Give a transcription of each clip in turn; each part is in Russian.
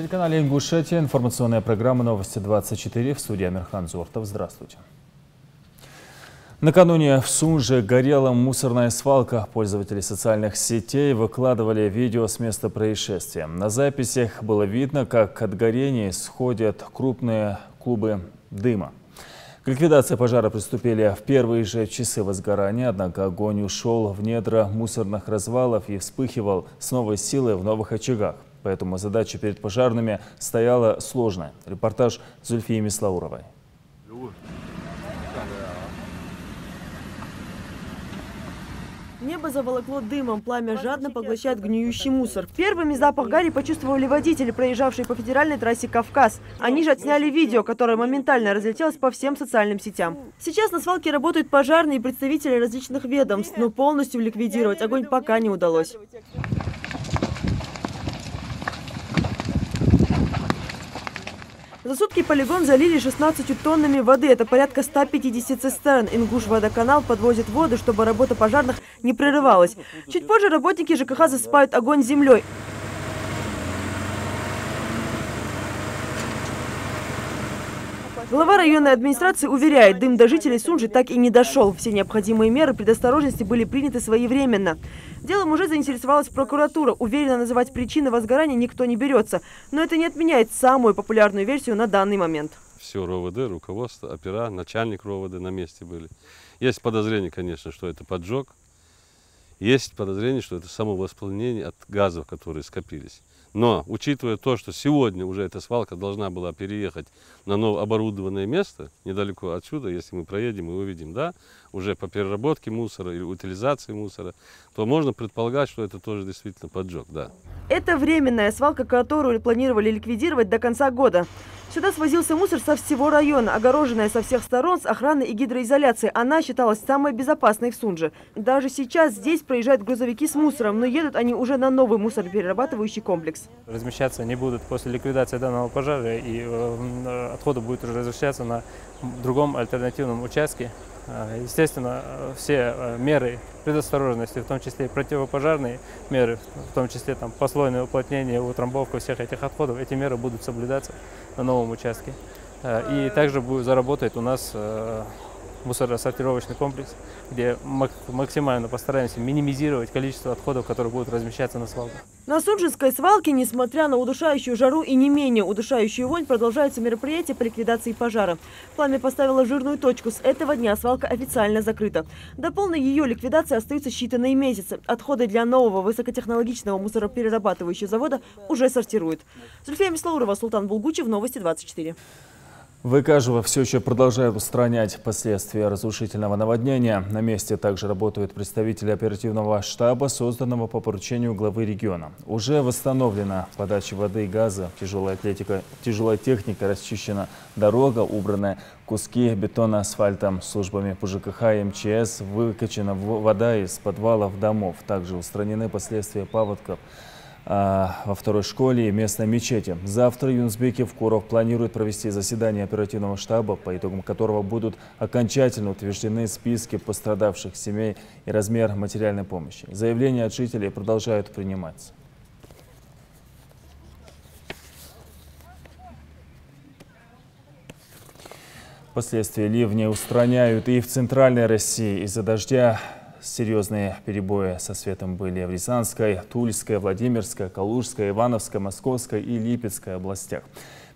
телеканале «Ингушетия» информационная программа «Новости 24». В студии Амирхан Зортов. Здравствуйте. Накануне в Сунже горела мусорная свалка. Пользователи социальных сетей выкладывали видео с места происшествия. На записях было видно, как от горения исходят крупные клубы дыма. К ликвидации пожара приступили в первые же часы возгорания, однако огонь ушел в недра мусорных развалов и вспыхивал с новой силой в новых очагах. Поэтому задача перед пожарными стояла сложная. Репортаж Зульфии Мислауровой. Небо заволокло дымом, пламя жадно поглощает гниющий мусор. Первыми запах гари почувствовали водители, проезжавшие по федеральной трассе «Кавказ». Они же отсняли видео, которое моментально разлетелось по всем социальным сетям. Сейчас на свалке работают пожарные и представители различных ведомств, но полностью ликвидировать огонь пока не удалось. За сутки полигон залили 16 тоннами воды. Это порядка 150 цистерн. Ингушводоканал подвозит воду, чтобы работа пожарных не прерывалась. Чуть позже работники ЖКХ засыпают огонь землей. Глава районной администрации уверяет, дым до жителей Сунжи так и не дошел. Все необходимые меры предосторожности были приняты своевременно. Делом уже заинтересовалась прокуратура. Уверенно называть причины возгорания никто не берется. Но это не отменяет самую популярную версию на данный момент. Все РОВД, руководство, опера, начальник РОВД на месте были. Есть подозрение, конечно, что это поджог. Есть подозрение, что это самовоспламенение от газов, которые скопились. Но, учитывая то, что сегодня уже эта свалка должна была переехать на новооборудованное место, недалеко отсюда, если мы проедем и увидим, да, уже по переработке мусора или утилизации мусора, то можно предполагать, что это тоже действительно поджог, да. Это временная свалка, которую планировали ликвидировать до конца года. Сюда свозился мусор со всего района, огороженная со всех сторон с охраной и гидроизоляцией. Она считалась самой безопасной в Сунже. Даже сейчас здесь проезжают грузовики с мусором, но едут они уже на новый мусороперерабатывающий комплекс. Размещаться не будут после ликвидации данного пожара, и отходы будут размещаться на другом альтернативном участке. Естественно, все меры предосторожности, в том числе и противопожарные меры, в том числе там послойное уплотнение, утрамбовка всех этих отходов, эти меры будут соблюдаться на новом участке. И также заработает у нас мусоросортировочный комплекс, где максимально постараемся минимизировать количество отходов, которые будут размещаться на свалках. На Сунжинской свалке, несмотря на удушающую жару и не менее удушающую вонь, продолжаются мероприятия по ликвидации пожара. Пламя поставило жирную точку. С этого дня свалка официально закрыта. До полной ее ликвидации остаются считанные месяцы. Отходы для нового высокотехнологичного мусороперерабатывающего завода уже сортируют. Зульфия Мислаурова, Султан Булгучев, Новости 24. В Икажево все еще продолжают устранять последствия разрушительного наводнения. На месте также работают представители оперативного штаба, созданного по поручению главы региона. Уже восстановлена подача воды и газа, тяжелая техника, расчищена дорога, убраны куски бетона асфальтом. Службами по ЖКХ и МЧС выкачана вода из подвалов домов. Также устранены последствия паводков во второй школе и местной мечети. Завтра Юнусбек Евкуров планирует провести заседание оперативного штаба, по итогам которого будут окончательно утверждены списки пострадавших семей и размер материальной помощи. Заявления от жителей продолжают приниматься. Последствия ливня устраняют и в центральной России. Из-за дождя серьезные перебои со светом были в Рязанской, Тульской, Владимирской, Калужской, Ивановской, Московской и Липецкой областях.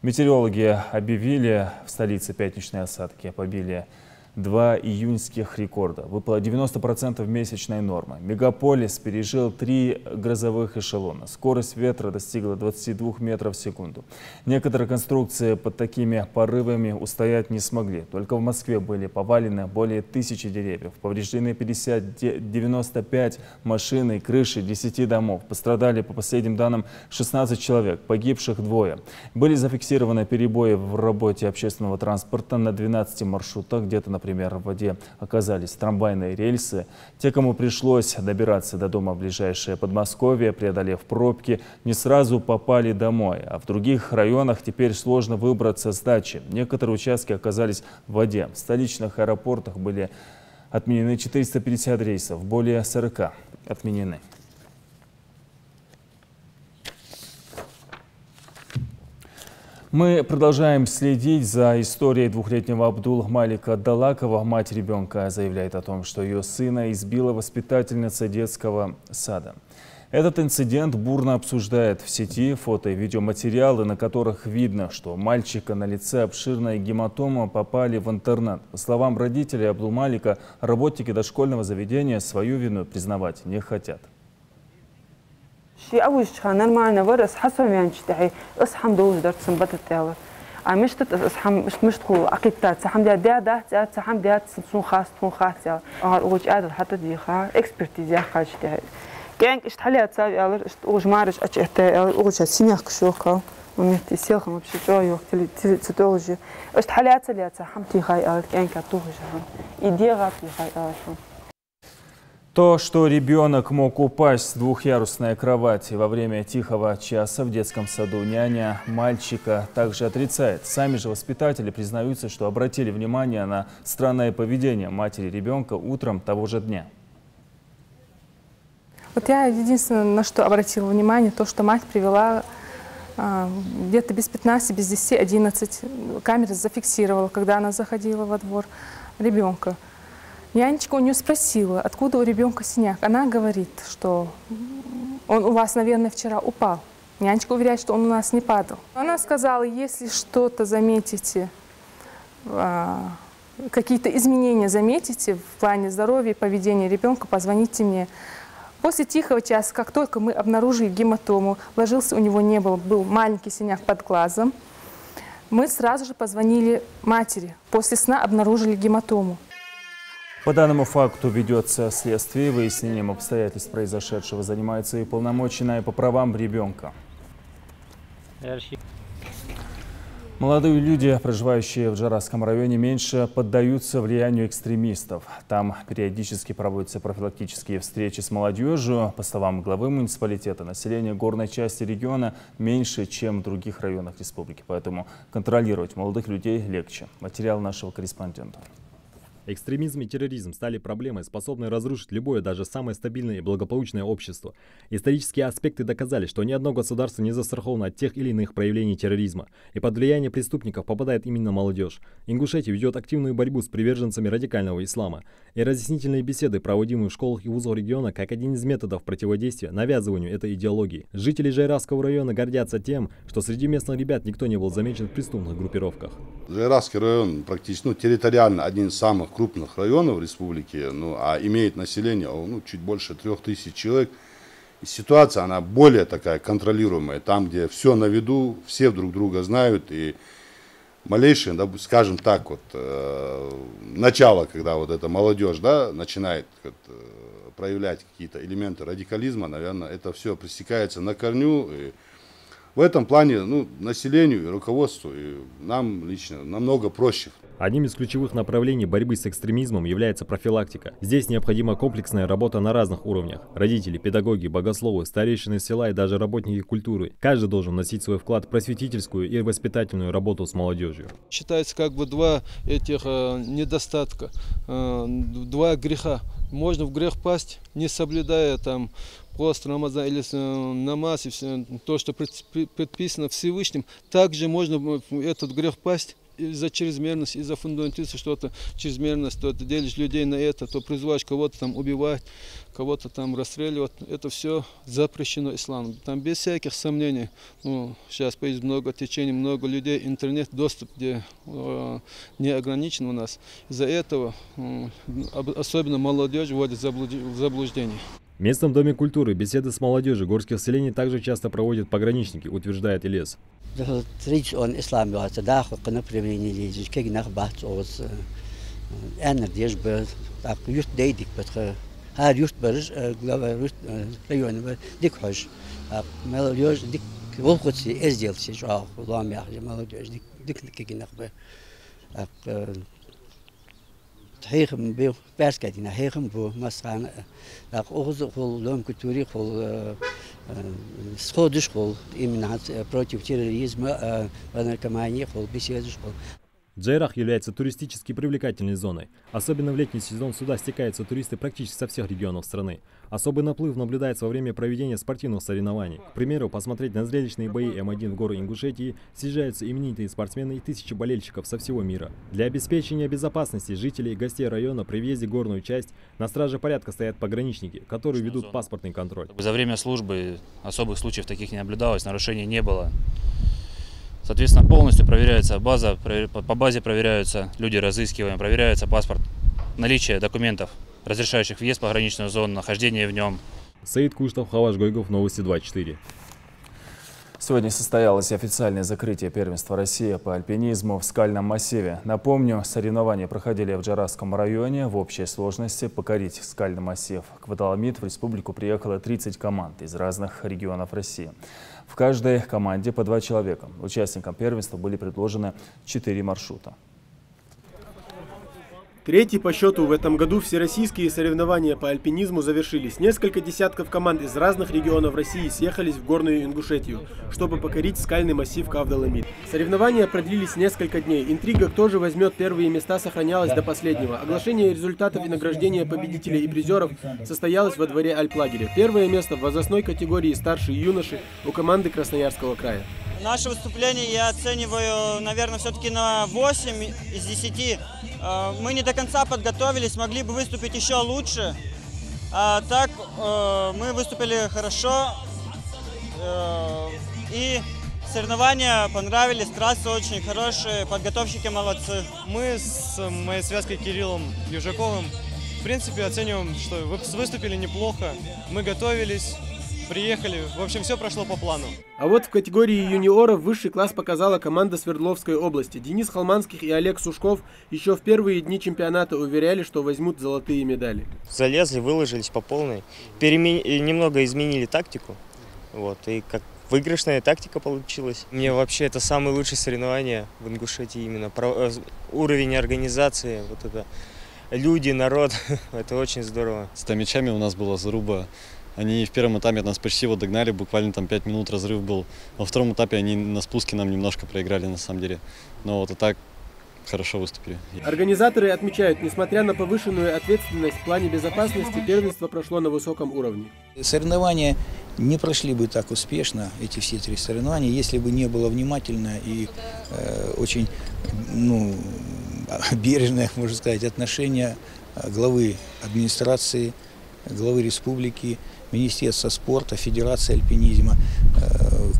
Метеорологи объявили в столице пятничные осадки, побили 2 июньских рекорда. Выпало 90% месячной нормы. Мегаполис пережил 3 грозовых эшелона. Скорость ветра достигла 22 метров в секунду. Некоторые конструкции под такими порывами устоять не смогли. Только в Москве были повалены более 1000 деревьев. Повреждены 95 машин и крыши 10 домов. Пострадали, по последним данным, 16 человек, погибших 2. Были зафиксированы перебои в работе общественного транспорта на 12 маршрутах. Где-то, например, в воде оказались трамвайные рельсы. Те, кому пришлось добираться до дома в ближайшее Подмосковье, преодолев пробки, не сразу попали домой. А в других районах теперь сложно выбраться с дачи. Некоторые участки оказались в воде. В столичных аэропортах были отменены 450 рейсов, более 40 отменены. Мы продолжаем следить за историей двухлетнего Абдул-Малика Далакова. Мать ребенка заявляет о том, что ее сына избила воспитательница детского сада. Этот инцидент бурно обсуждает в сети фото и видеоматериалы, на которых видно, что у мальчика на лице обширная гематома попали в интернат. По словам родителей Абдул-Малика, работники дошкольного заведения свою вину признавать не хотят. нормально вырос, أصحم دوز درت سنبت التاور. مش أصحم مش تقول أكيدات صحم ده صحم ده سون خاص يا. وش قادر حتى دي خا إكسبرتيز يا خاش ده. كان اشتحلي أتصاب يا لر وش مارش أشتى وش سينيك شوكا. ومتى سيلخ ما بشي جاي وقت اللي تتوجه. اشتحلي أتصلي صحم تي خاي يا كان كتوجه. إيدي غاتي خاي يا. То, что ребенок мог упасть с двухъярусной кровати во время тихого часа в детском саду, няня мальчика также отрицает. Сами же воспитатели признаются, что обратили внимание на странное поведение матери ребенка утром того же дня. Вот я единственное, на что обратила внимание, то, что мать привела где-то без 15, без 10, 11. Камера зафиксировала, когда она заходила во двор ребенка. Нянечка у нее спросила, откуда у ребенка синяк. Она говорит, что он у вас, наверное, вчера упал. Нянечка уверяет, что он у нас не падал. Она сказала, если что-то заметите, какие-то изменения заметите в плане здоровья и поведения ребенка, позвоните мне. После тихого часа, как только мы обнаружили гематому, ложился у него не было, был маленький синяк под глазом, мы сразу же позвонили матери. После сна обнаружили гематому. По данному факту ведется следствие. Выяснением обстоятельств произошедшего занимается и уполномоченная по правам ребенка. Молодые люди, проживающие в Джарасском районе, меньше поддаются влиянию экстремистов. Там периодически проводятся профилактические встречи с молодежью. По словам главы муниципалитета, население горной части региона меньше, чем в других районах республики. Поэтому контролировать молодых людей легче. Материал нашего корреспондента. Экстремизм и терроризм стали проблемой, способной разрушить любое, даже самое стабильное и благополучное общество. Исторические аспекты доказали, что ни одно государство не застраховано от тех или иных проявлений терроризма. И под влияние преступников попадает именно молодежь. Ингушетия ведет активную борьбу с приверженцами радикального ислама. И разъяснительные беседы, проводимые в школах и вузах региона, как один из методов противодействия навязыванию этой идеологии. Жители Жайрасского района гордятся тем, что среди местных ребят никто не был замечен в преступных группировках. Жайрасский район практически территориально один из самых крупных районов республики, а имеет население чуть больше 3000 человек. И ситуация она более такая контролируемая, там, где все на виду, все друг друга знают, и малейшее, скажем так, начало, когда эта молодежь начинает проявлять какие-то элементы радикализма, наверное, это все пресекается на корню. И в этом плане населению и руководству, и нам лично намного проще. Одним из ключевых направлений борьбы с экстремизмом является профилактика. Здесь необходима комплексная работа на разных уровнях. Родители, педагоги, богословы, старейшины села и даже работники культуры. Каждый должен вносить свой вклад в просветительскую и воспитательную работу с молодежью. Считается два этих недостатка, два греха. Можно в грех пасть, не соблюдая пост, Рамазан или намаз, и все, то, что предписано Всевышним. Также можно в этот грех пасть из-за чрезмерности, из-за фундаментизма, что-то чрезмерность, то ты делишь людей на это, то призываешь кого-то убивать, кого-то расстреливать. Это все запрещено исламом. Там без всяких сомнений. Сейчас появилось много течений, много людей, интернет, доступ, где не ограничен у нас. Из-за этого особенно молодежь вводит в заблуждение. В местном доме культуры беседы с молодежью горских селений также часто проводят пограничники, утверждает Ильяс. هيخم بيو بس كدينا هيخم بو مثلا أخذ خل لهم كتوري خل سخودش خل إمنعت против терроризма أنا كمان خل بيسيدش خل Джейрах является туристически привлекательной зоной. Особенно в летний сезон сюда стекаются туристы практически со всех регионов страны. Особый наплыв наблюдается во время проведения спортивных соревнований. К примеру, посмотреть на зрелищные бои М1 в горы Ингушетии съезжаются именитые спортсмены и тысячи болельщиков со всего мира. Для обеспечения безопасности жителей и гостей района при въезде в горную часть на страже порядка стоят пограничники, которые ведут паспортный контроль. За время службы особых случаев таких не наблюдалось, нарушений не было. Соответственно, полностью проверяется база, по базе проверяются люди, разыскиваем, проверяется паспорт, наличие документов, разрешающих въезд в пограничную зону, нахождение в нем. Саид Куштов, Хаваш Гойгов, Новости 24. Сегодня состоялось официальное закрытие первенства России по альпинизму в скальном массиве. Напомню, соревнования проходили в Джаразском районе. В общей сложности покорить скальный массив Квадаломит в республику приехало 30 команд из разных регионов России. В каждой команде по 2 человека. Участникам первенства были предложены 4 маршрута. Третий по счету в этом году всероссийские соревнования по альпинизму завершились. Несколько десятков команд из разных регионов России съехались в горную Ингушетию, чтобы покорить скальный массив Кавдаламид. Соревнования продлились несколько дней. Интрига, кто же возьмет первые места, сохранялась до последнего. Оглашение результатов и награждения победителей и призеров состоялось во дворе Альплагеря. Первое место в возрастной категории старшие юноши у команды Красноярского края. Наше выступление я оцениваю, наверное, все-таки на 8 из 10. Мы не до конца подготовились, могли бы выступить еще лучше. А так мы выступили хорошо. И соревнования понравились, трассы очень хорошие, подготовщики молодцы. Мы с моей связкой Кириллом Южаковым, в принципе, оцениваем, что выступили неплохо. Мы готовились. Приехали. В общем, все прошло по плану. А вот в категории юниоров высший класс показала команда Свердловской области. Денис Холманских и Олег Сушков еще в первые дни чемпионата уверяли, что возьмут золотые медали. Залезли, выложились по полной. Немного изменили тактику. Вот, и как выигрышная тактика получилась. Мне вообще это самые лучшие соревнования в Ингушетии именно. Уровень организации, вот это люди, народ, это очень здорово. С томичами у нас была заруба. Они в первом этапе нас почти догнали, буквально там 5 минут разрыв был. Во втором этапе они на спуске нам немножко проиграли на самом деле. Но вот и так хорошо выступили. Организаторы отмечают, несмотря на повышенную ответственность в плане безопасности, первенство прошло на высоком уровне. Соревнования не прошли бы так успешно, эти все 3 соревнования, если бы не было внимательно и очень бережное, можно сказать, отношение главы администрации, главы республики, Министерства спорта, Федерации альпинизма.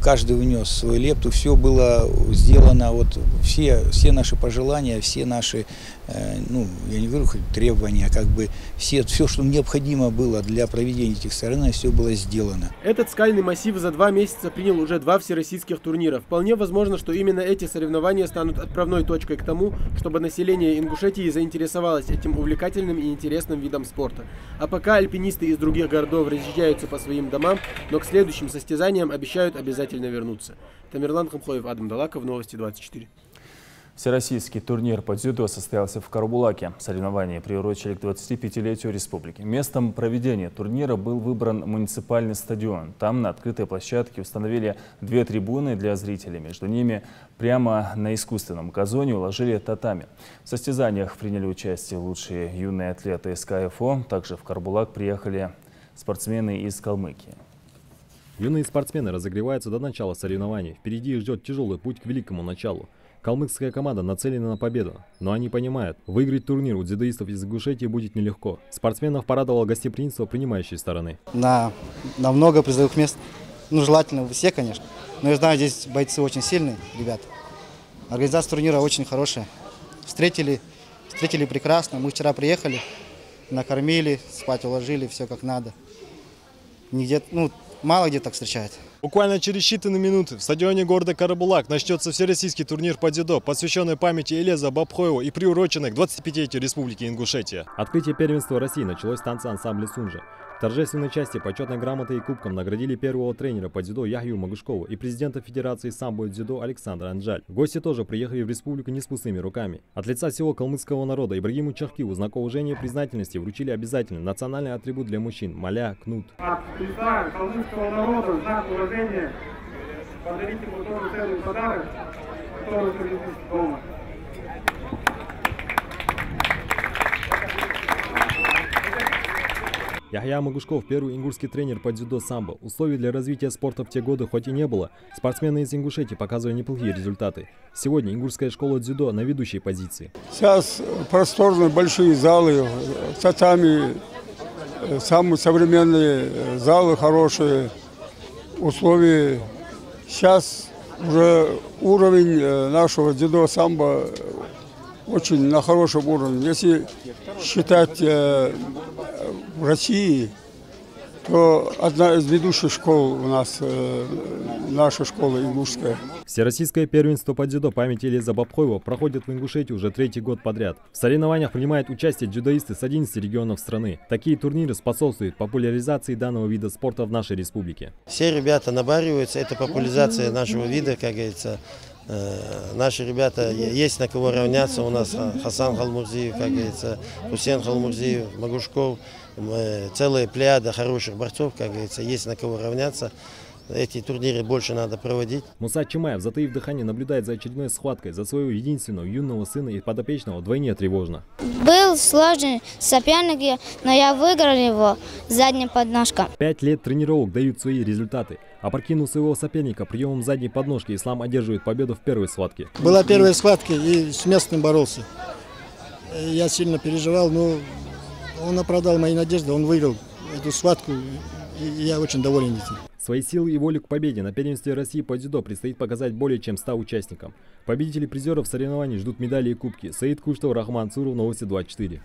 Каждый внес свою лепту, все было сделано, вот все наши пожелания, все наши, я не говорю требования, как бы все, что необходимо было для проведения этих соревнований, все было сделано. Этот скальный массив за 2 месяца принял уже 2 всероссийских турнира. Вполне возможно, что именно эти соревнования станут отправной точкой к тому, чтобы население Ингушетии заинтересовалось этим увлекательным и интересным видом спорта. А пока альпинисты из других городов разъезжаются по своим домам, но к следующим состязаниям обещают обязательно вернуться. Тамерлан Хамхоев, Адам Далаков, Новости 24. Всероссийский турнир по дзюдо состоялся в Карабулаке. Соревнования приурочили к 25-летию республики. Местом проведения турнира был выбран муниципальный стадион. Там на открытой площадке установили 2 трибуны для зрителей. Между ними прямо на искусственном газоне уложили татами. В состязаниях приняли участие лучшие юные атлеты из КФО. Также в Карабулак приехали спортсмены из Калмыкии. Юные спортсмены разогреваются до начала соревнований. Впереди их ждет тяжелый путь к великому началу. Калмыцкая команда нацелена на победу, но они понимают, выиграть турнир у дзюдоистов из Ингушетии будет нелегко. Спортсменов порадовало гостеприимство принимающей стороны. На много призовых мест, желательно все, конечно, но я знаю, здесь бойцы очень сильные, ребята. Организация турнира очень хорошая. Встретили прекрасно, мы вчера приехали, накормили, спать уложили, все как надо. Нигде, мало где так встречают. Буквально через считанные минуты в стадионе города Карабулак начнется всероссийский турнир по дзюдо, посвященный памяти Элеза Бабхоева и приуроченный к 25-летию Республики Ингушетия. Открытие первенства России началось с танца ансамбля «Сунжа». В торжественной части почетной грамотой и кубком наградили первого тренера по дзюдо Яхью Магушкову и президента Федерации самбо и дзюдо Александра Анджаль. Гости тоже приехали в республику не с пустыми руками. От лица всего калмыцкого народа Ибрагиму Чахкиву знак уважения и признательности вручили обязательный национальный атрибут для мужчин – маля, кнут. От лица калмыцкого народа знак уважения подарите ему тоже ценный подарок, который принесет дома. Яхья Магушков – первый ингушский тренер по дзюдо-самбо. Условий для развития спорта в те годы хоть и не было, спортсмены из Ингушетии показывали неплохие результаты. Сегодня ингушская школа дзюдо на ведущей позиции. Сейчас просторные большие залы, татами, самые современные залы, хорошие условия. Сейчас уже уровень нашего дзюдо-самбо очень на хорошем уровне. Если считать в России, то одна из ведущих школ у нас, наша школа ингушская. Всероссийское первенство по дзюдо памяти Элиза Бабхоева проходит в Ингушетии уже 3-й год подряд. В соревнованиях принимают участие дзюдоисты с 11 регионов страны. Такие турниры способствуют популяризации данного вида спорта в нашей республике. Все ребята набариваются, это популяризация нашего вида, как говорится. Наши ребята, есть на кого равняться. У нас Хасан Халмурзиев, как говорится, Хусейн Халмурзиев, Магушков. Целая плеяда хороших борцов, как говорится, есть на кого равняться. Эти турниры больше надо проводить. Муса Чимаев, затаив дыхание, наблюдает за очередной схваткой. За своего единственного юного сына и подопечного вдвойне тревожно. Был сложный соперник, но я выиграл его задней подножкой. 5 лет тренировок дают свои результаты. Опрокинув своего соперника приемом задней подножки, Ислам одерживает победу в первой схватке. Была первая схватка и с местным боролся. Я сильно переживал, но он оправдал мои надежды, он выиграл эту схватку, и я очень доволен этим. Свои силы и волю к победе на первенстве России по дзюдо предстоит показать более чем 100 участникам. Победители призеров соревнований ждут медали и кубки. Саид Куштов, Рахман Цуров, Новости 24.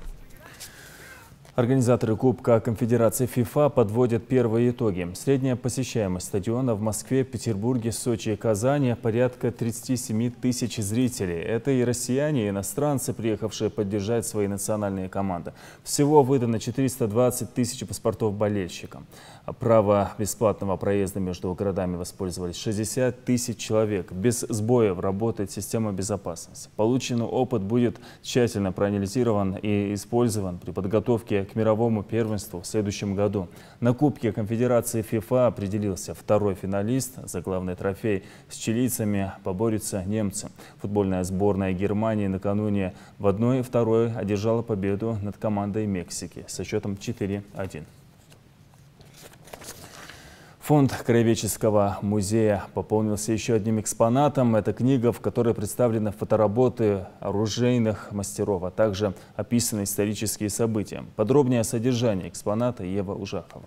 Организаторы Кубка Конфедерации ФИФА подводят первые итоги. Средняя посещаемость стадиона в Москве, Петербурге, Сочи и Казани порядка 37 тысяч зрителей. Это и россияне, и иностранцы, приехавшие поддержать свои национальные команды. Всего выдано 420 тысяч паспортов болельщикам. Право бесплатного проезда между городами воспользовались 60 тысяч человек. Без сбоев работает система безопасности. Полученный опыт будет тщательно проанализирован и использован при подготовке к мировому первенству в следующем году. На Кубке Конфедерации ФИФА определился второй финалист. За главный трофей с чилийцами поборются немцы. Футбольная сборная Германии накануне в 1-2 одержала победу над командой Мексики со счетом 4-1. Фонд Краеведческого музея пополнился еще одним экспонатом. Это книга, в которой представлены фотоработы оружейных мастеров, а также описаны исторические события. Подробнее о содержании экспоната Ева Ужахова.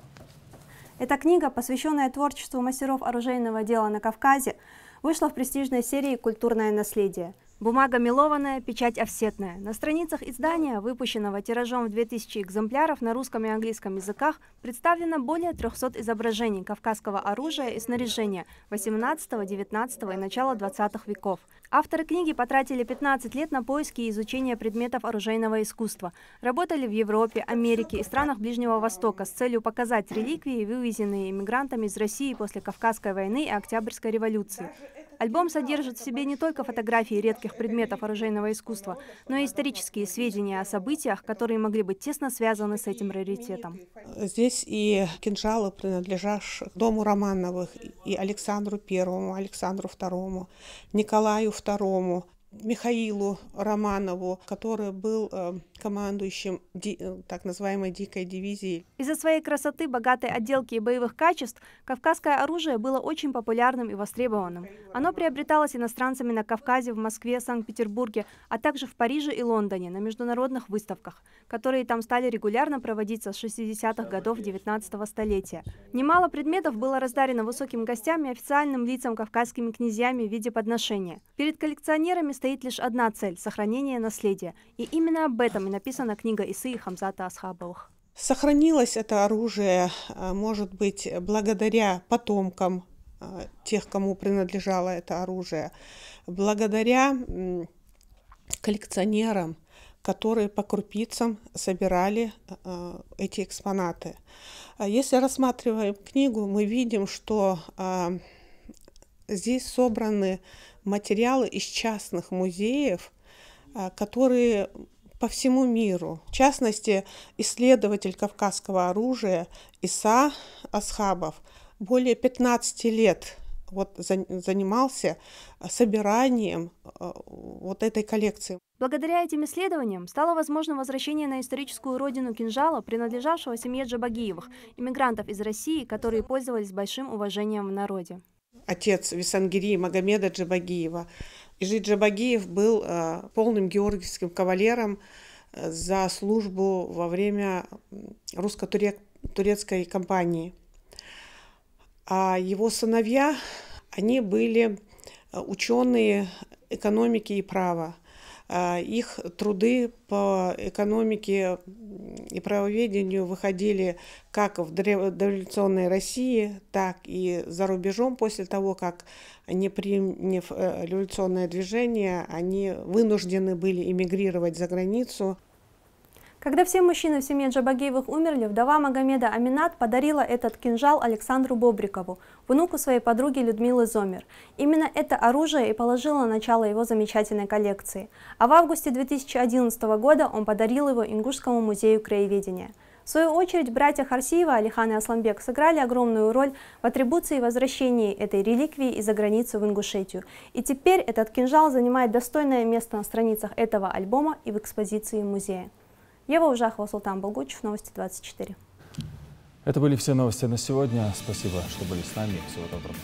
Эта книга, посвященная творчеству мастеров оружейного дела на Кавказе, вышла в престижной серии «Культурное наследие». Бумага мелованная, печать офсетная. На страницах издания, выпущенного тиражом в 2000 экземпляров на русском и английском языках, представлено более 300 изображений кавказского оружия и снаряжения 18, 19 и начала 20 веков. Авторы книги потратили 15 лет на поиски и изучение предметов оружейного искусства. Работали в Европе, Америке и странах Ближнего Востока с целью показать реликвии, вывезенные иммигрантами из России после Кавказской войны и Октябрьской революции. Альбом содержит в себе не только фотографии редких предметов оружейного искусства, но и исторические сведения о событиях, которые могли быть тесно связаны с этим раритетом. Здесь и кинжалы, принадлежащие дому Романовых, и Александру Первому, Александру Второму, Николаю Второму, Михаилу Романову, который был командующим так называемой дикой дивизии. Из-за своей красоты, богатой отделки и боевых качеств, кавказское оружие было очень популярным и востребованным. Оно приобреталось иностранцами на Кавказе, в Москве, Санкт-Петербурге, а также в Париже и Лондоне на международных выставках, которые там стали регулярно проводиться с 60-х годов 19-го столетия. Немало предметов было раздарено высоким гостям и официальным лицам кавказскими князьями в виде подношения. Перед коллекционерами стоит лишь одна цель – сохранение наследия. И именно об этом и написана книга Исы и Хамзата Асхабовых. Сохранилось это оружие, может быть, благодаря потомкам тех, кому принадлежало это оружие, благодаря коллекционерам, которые по крупицам собирали эти экспонаты. Если рассматриваем книгу, мы видим, что здесь собраны материалы из частных музеев, которые по всему миру. В частности, исследователь кавказского оружия Иса Асхабов более 15 лет вот занимался собиранием вот этой коллекции. Благодаря этим исследованиям стало возможным возвращение на историческую родину кинжала, принадлежавшего семье Джабагиевых, иммигрантов из России, которые пользовались большим уважением в народе. Отец Висангири Магомеда Джабагиева. Ижи Джабагиев был полным георгиевским кавалером за службу во время русско-турецкой кампании. А его сыновья, они были ученые экономики и права. Их труды по экономике и правоведению выходили как в дореволюционной России, так и за рубежом. После того, как не приняв революционное движение, они вынуждены были эмигрировать за границу. Когда все мужчины в семье Джабагиевых умерли, вдова Магомеда Аминат подарила этот кинжал Александру Бобрикову, внуку своей подруги Людмилы Зомер. Именно это оружие и положило начало его замечательной коллекции. А в августе 2011 года он подарил его Ингушскому музею краеведения. В свою очередь, братья Харсиева, Алихан и Асланбек сыграли огромную роль в атрибуции и возвращении этой реликвии из-за границы в Ингушетию. И теперь этот кинжал занимает достойное место на страницах этого альбома и в экспозиции музея. Ева Ужахова, Султан Болгучев, Новости 24. Это были все новости на сегодня. Спасибо, что были с нами. Всего доброго.